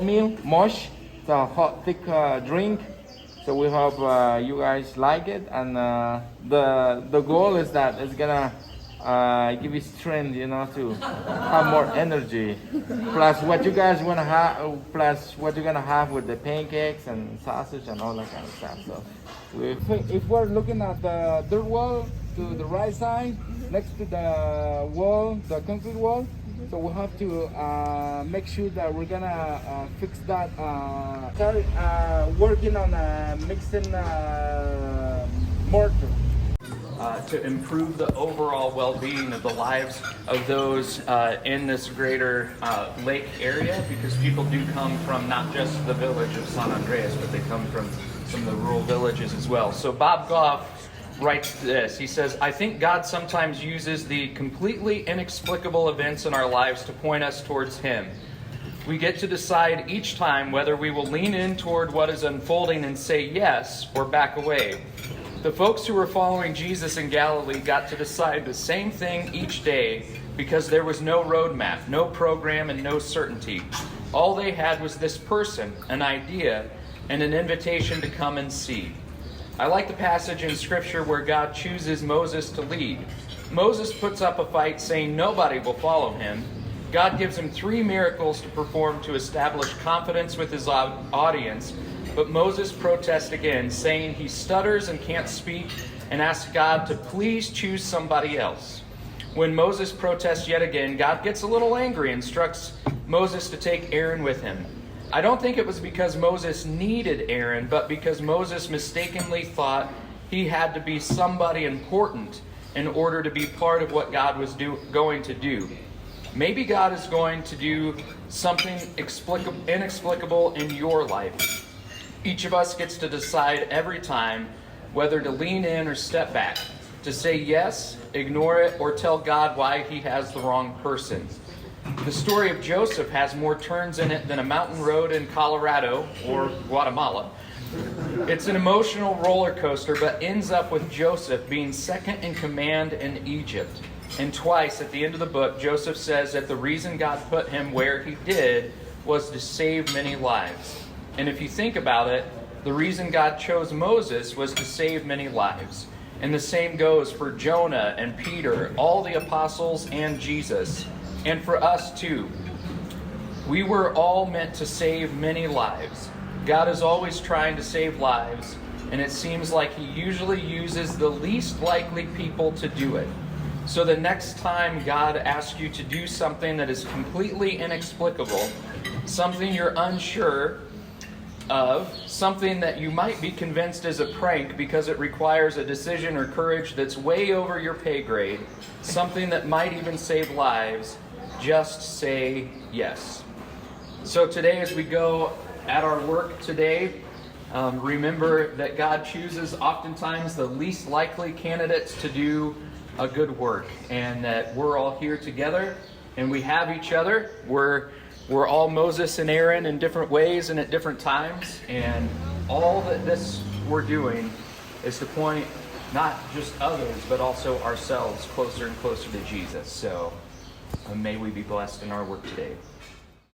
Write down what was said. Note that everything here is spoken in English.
meal, mosh. It's a hot, thick drink. So we hope you guys like it. And the goal is that it's gonna give you strength, to have more energy. Plus what you guys wanna have, plus what you're gonna have with the pancakes and sausage and all that kind of stuff. So if we're looking at the dirt wall to the right side, next to the wall, the concrete wall, so we'll have to make sure that we're gonna fix that. Start working on mixing mortar. To improve the overall well-being of the lives of those in this greater lake area, because people do come from not just the village of San Andreas, but they come from some of the rural villages as well. So Bob Goff writes this. He says, I think God sometimes uses the completely inexplicable events in our lives to point us towards Him. We get to decide each time whether we will lean in toward what is unfolding and say yes, or back away. The folks who were following Jesus in Galilee got to decide the same thing each day because there was no roadmap, no program, and no certainty. All they had was this person, an idea, and an invitation to come and see. I like the passage in Scripture where God chooses Moses to lead. Moses puts up a fight saying nobody will follow him. God gives him 3 miracles to perform to establish confidence with his audience, but Moses protests again, saying he stutters and can't speak, and asks God to please choose somebody else. When Moses protests yet again, God gets a little angry and instructs Moses to take Aaron with him. I don't think it was because Moses needed Aaron, but because Moses mistakenly thought he had to be somebody important in order to be part of what God was going to do. Maybe God is going to do something inexplicable in your life. Each of us gets to decide every time whether to lean in or step back, to say yes, ignore it, or tell God why He has the wrong person. The story of Joseph has more turns in it than a mountain road in Colorado or Guatemala. It's an emotional roller coaster, but ends up with Joseph being second in command in Egypt. And twice at the end of the book, Joseph says that the reason God put him where He did was to save many lives. And if you think about it, the reason God chose Moses was to save many lives. And the same goes for Jonah and Peter, all the apostles, and Jesus. And for us too. We were all meant to save many lives. God is always trying to save lives, and it seems like He usually uses the least likely people to do it. So the next time God asks you to do something that is completely inexplicable, something you're unsure of, something that you might be convinced is a prank because it requires a decision or courage that's way over your pay grade, something that might even save lives, just say yes. So today, as we go at our work today, remember that God chooses oftentimes the least likely candidates to do a good work, and that we're all here together and we have each other. We're all Moses and Aaron in different ways and at different times, and all that this we're doing is to point not just others but also ourselves closer and closer to Jesus. So may we be blessed in our work today.